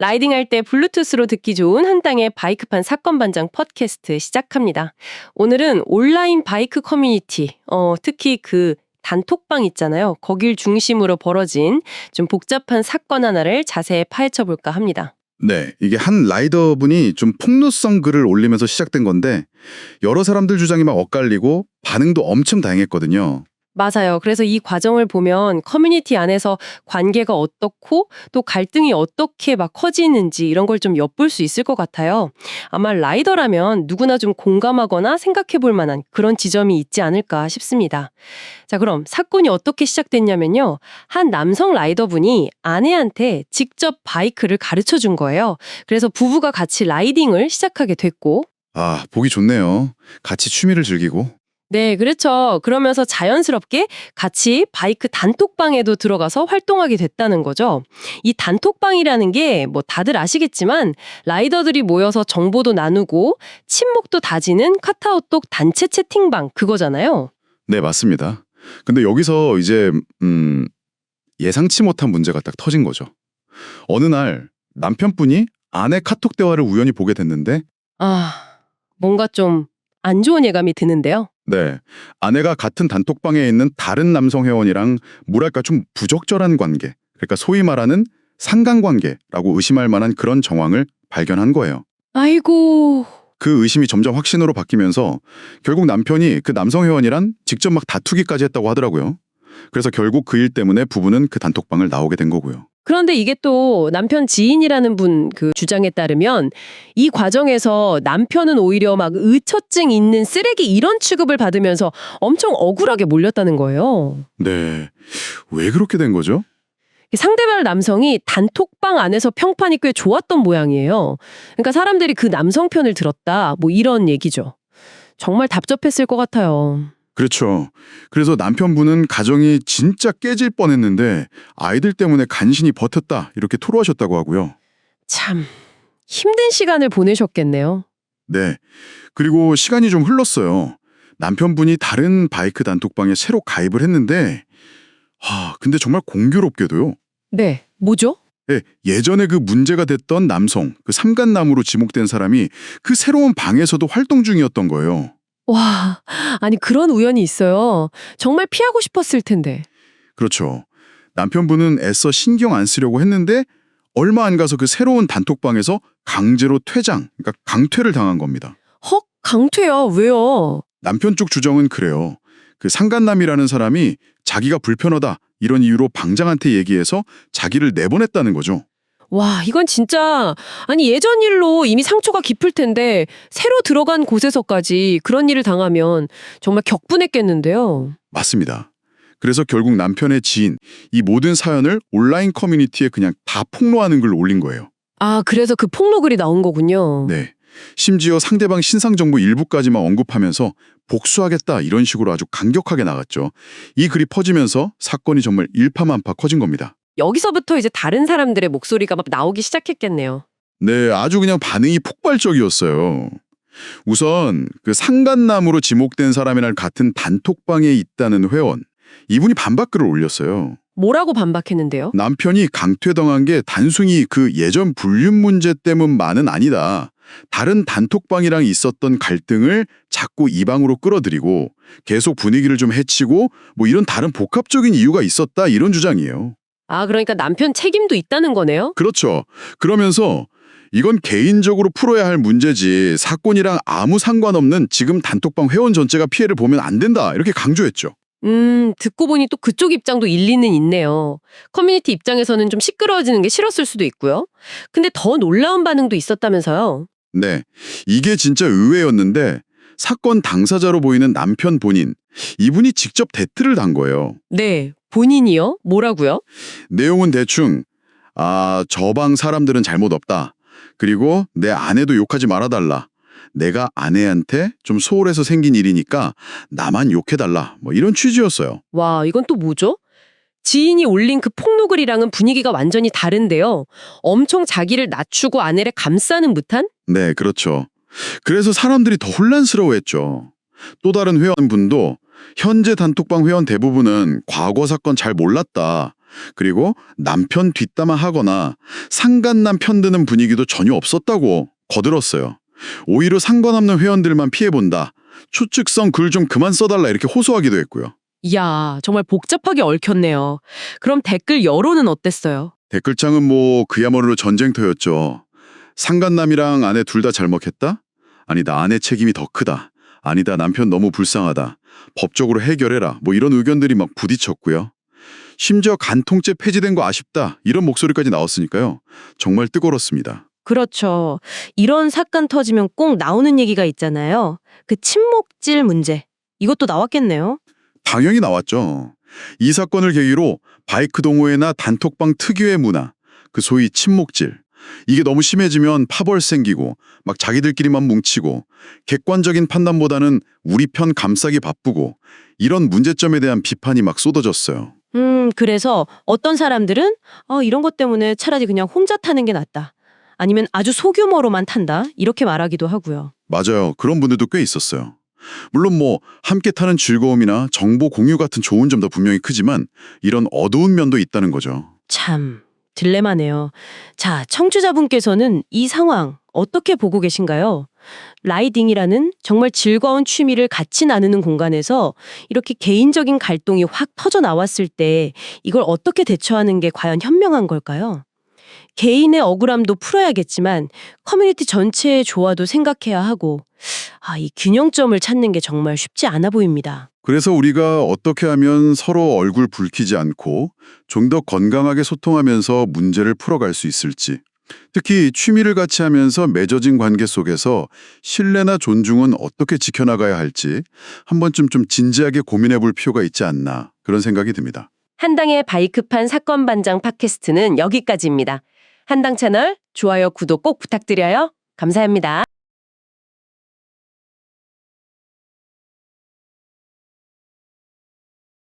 라이딩할 때 블루투스로 듣기 좋은 한땅의 바이크판 사건 반장 팟캐스트 시작합니다. 오늘은 온라인 바이크 커뮤니티, 특히 그 단톡방 있잖아요. 거길 중심으로 벌어진 좀 복잡한 사건 하나를 자세히 파헤쳐 볼까 합니다. 네, 이게 한 라이더분이 좀 폭로성 글을 올리면서 시작된 건데 여러 사람들 주장이 막 엇갈리고 반응도 엄청 다양했거든요. 맞아요. 그래서 이 과정을 보면 커뮤니티 안에서 관계가 어떻고 또 갈등이 어떻게 막 커지는지 이런 걸 좀 엿볼 수 있을 것 같아요. 아마 라이더라면 누구나 좀 공감하거나 생각해 볼 만한 그런 지점이 있지 않을까 싶습니다. 자, 그럼 사건이 어떻게 시작됐냐면요. 한 남성 라이더분이 아내한테 직접 바이크를 가르쳐 준 거예요. 그래서 부부가 같이 라이딩을 시작하게 됐고 아, 보기 좋네요. 같이 취미를 즐기고. 네, 그렇죠. 그러면서 자연스럽게 같이 바이크 단톡방에도 들어가서 활동하게 됐다는 거죠. 이 단톡방이라는 게 뭐 다들 아시겠지만 라이더들이 모여서 정보도 나누고 친목도 다지는 카카오톡 단체 채팅방 그거잖아요. 네, 맞습니다. 근데 여기서 이제 예상치 못한 문제가 딱 터진 거죠. 어느 날 남편분이 아내 카톡 대화를 우연히 보게 됐는데 뭔가 좀 안 좋은 예감이 드는데요. 네, 아내가 같은 단톡방에 있는 다른 남성 회원이랑 뭐랄까 좀 부적절한 관계, 그러니까 소위 말하는 상간관계라고 의심할 만한 그런 정황을 발견한 거예요. 아이고. 그 의심이 점점 확신으로 바뀌면서 결국 남편이 그 남성 회원이랑 직접 막 다투기까지 했다고 하더라고요. 그래서 결국 그 일 때문에 부부는 그 단톡방을 나오게 된 거고요. 그런데 이게 또 남편 지인이라는 분 그 주장에 따르면 이 과정에서 남편은 오히려 막 의처증 있는 쓰레기 이런 취급을 받으면서 엄청 억울하게 몰렸다는 거예요. 네, 왜 그렇게 된 거죠? 상대방 남성이 단톡방 안에서 평판이 꽤 좋았던 모양이에요. 그러니까 사람들이 그 남성 편을 들었다 뭐 이런 얘기죠. 정말 답답했을 것 같아요. 그렇죠. 그래서 남편분은 가정이 진짜 깨질 뻔했는데 아이들 때문에 간신히 버텼다 이렇게 토로하셨다고 하고요. 참 힘든 시간을 보내셨겠네요. 네. 그리고 시간이 좀 흘렀어요. 남편분이 다른 바이크 단톡방에 새로 가입을 했는데 근데 정말 공교롭게도요. 네, 뭐죠? 예, 예전에 그 문제가 됐던 남성, 그 삼간남으로 지목된 사람이 그 새로운 방에서도 활동 중이었던 거예요. 와, 아니 그런 우연이 있어요. 정말 피하고 싶었을 텐데. 그렇죠. 남편분은 애써 신경 안 쓰려고 했는데 얼마 안 가서 그 새로운 단톡방에서 강제로 퇴장, 그러니까 강퇴를 당한 겁니다. 헉, 강퇴야. 왜요? 남편 쪽 주정은 그래요. 그 상간남이라는 사람이 자기가 불편하다 이런 이유로 방장한테 얘기해서 자기를 내보냈다는 거죠. 와, 이건 진짜 아니 예전 일로 이미 상처가 깊을 텐데 새로 들어간 곳에서까지 그런 일을 당하면 정말 격분했겠는데요. 맞습니다. 그래서 결국 남편의 지인, 이 모든 사연을 온라인 커뮤니티에 그냥 다 폭로하는 글 올린 거예요. 아, 그래서 그 폭로글이 나온 거군요. 네. 심지어 상대방 신상 정보 일부까지만 언급하면서 복수하겠다 이런 식으로 아주 강력하게 나갔죠. 이 글이 퍼지면서 사건이 정말 일파만파 커진 겁니다. 여기서부터 이제 다른 사람들의 목소리가 막 나오기 시작했겠네요. 네, 아주 그냥 반응이 폭발적이었어요. 우선 그 상간남으로 지목된 사람이랑 같은 단톡방에 있다는 회원, 이분이 반박글을 올렸어요. 뭐라고 반박했는데요? 남편이 강퇴당한 게 단순히 그 예전 불륜 문제 때문만은 아니다. 다른 단톡방이랑 있었던 갈등을 자꾸 이 방으로 끌어들이고 계속 분위기를 좀 해치고 뭐 이런 다른 복합적인 이유가 있었다 이런 주장이에요. 아, 그러니까 남편 책임도 있다는 거네요? 그렇죠. 그러면서 이건 개인적으로 풀어야 할 문제지 사건이랑 아무 상관없는 지금 단톡방 회원 전체가 피해를 보면 안 된다 이렇게 강조했죠. 듣고 보니 또 그쪽 입장도 일리는 있네요. 커뮤니티 입장에서는 좀 시끄러워지는 게 싫었을 수도 있고요. 근데 더 놀라운 반응도 있었다면서요? 네, 이게 진짜 의외였는데 사건 당사자로 보이는 남편 본인, 이분이 직접 대트를 단 거예요. 네, 본인이요? 뭐라고요? 내용은 대충 저 방 사람들은 잘못 없다. 그리고 내 아내도 욕하지 말아달라. 내가 아내한테 좀 소홀해서 생긴 일이니까 나만 욕해달라. 뭐 이런 취지였어요. 와, 이건 또 뭐죠? 지인이 올린 그 폭로글이랑은 분위기가 완전히 다른데요. 엄청 자기를 낮추고 아내를 감싸는 듯한? 네, 그렇죠. 그래서 사람들이 더 혼란스러워했죠. 또 다른 회원분도 현재 단톡방 회원 대부분은 과거 사건 잘 몰랐다. 그리고 남편 뒷담화하거나 상간남 편드는 분위기도 전혀 없었다고 거들었어요. 오히려 상관없는 회원들만 피해본다. 추측성 글 좀 그만 써달라 이렇게 호소하기도 했고요. 이야, 정말 복잡하게 얽혔네요. 그럼 댓글 여론은 어땠어요? 댓글창은 뭐 그야말로 전쟁터였죠. 상간남이랑 아내 둘 다 잘못했다? 아니다, 아내 책임이 더 크다. 아니다, 남편 너무 불쌍하다. 법적으로 해결해라. 뭐 이런 의견들이 막 부딪혔고요. 심지어 간통죄 폐지된 거 아쉽다. 이런 목소리까지 나왔으니까요. 정말 뜨거웠습니다. 그렇죠. 이런 사건 터지면 꼭 나오는 얘기가 있잖아요. 그 침묵질 문제. 이것도 나왔겠네요. 당연히 나왔죠. 이 사건을 계기로 바이크 동호회나 단톡방 특유의 문화, 그 소위 침묵질. 이게 너무 심해지면 파벌 생기고 막 자기들끼리만 뭉치고 객관적인 판단보다는 우리 편 감싸기 바쁘고 이런 문제점에 대한 비판이 막 쏟아졌어요. 그래서 어떤 사람들은 이런 것 때문에 차라리 그냥 혼자 타는 게 낫다. 아니면 아주 소규모로만 탄다. 이렇게 말하기도 하고요. 맞아요. 그런 분들도 꽤 있었어요. 물론 뭐 함께 타는 즐거움이나 정보 공유 같은 좋은 점도 분명히 크지만 이런 어두운 면도 있다는 거죠. 참, 딜레마네요. 자, 청취자분께서는 이 상황 어떻게 보고 계신가요? 라이딩이라는 정말 즐거운 취미를 같이 나누는 공간에서 이렇게 개인적인 갈등이 확 터져 나왔을 때 이걸 어떻게 대처하는 게 과연 현명한 걸까요? 개인의 억울함도 풀어야겠지만 커뮤니티 전체의 조화도 생각해야 하고 이 균형점을 찾는 게 정말 쉽지 않아 보입니다. 그래서 우리가 어떻게 하면 서로 얼굴 붉히지 않고 좀 더 건강하게 소통하면서 문제를 풀어갈 수 있을지, 특히 취미를 같이 하면서 맺어진 관계 속에서 신뢰나 존중은 어떻게 지켜나가야 할지 한 번쯤 좀 진지하게 고민해 볼 필요가 있지 않나 그런 생각이 듭니다. 한당의 바이크판 사건 반장 팟캐스트는 여기까지입니다. 한당 채널 좋아요, 구독 꼭 부탁드려요. 감사합니다.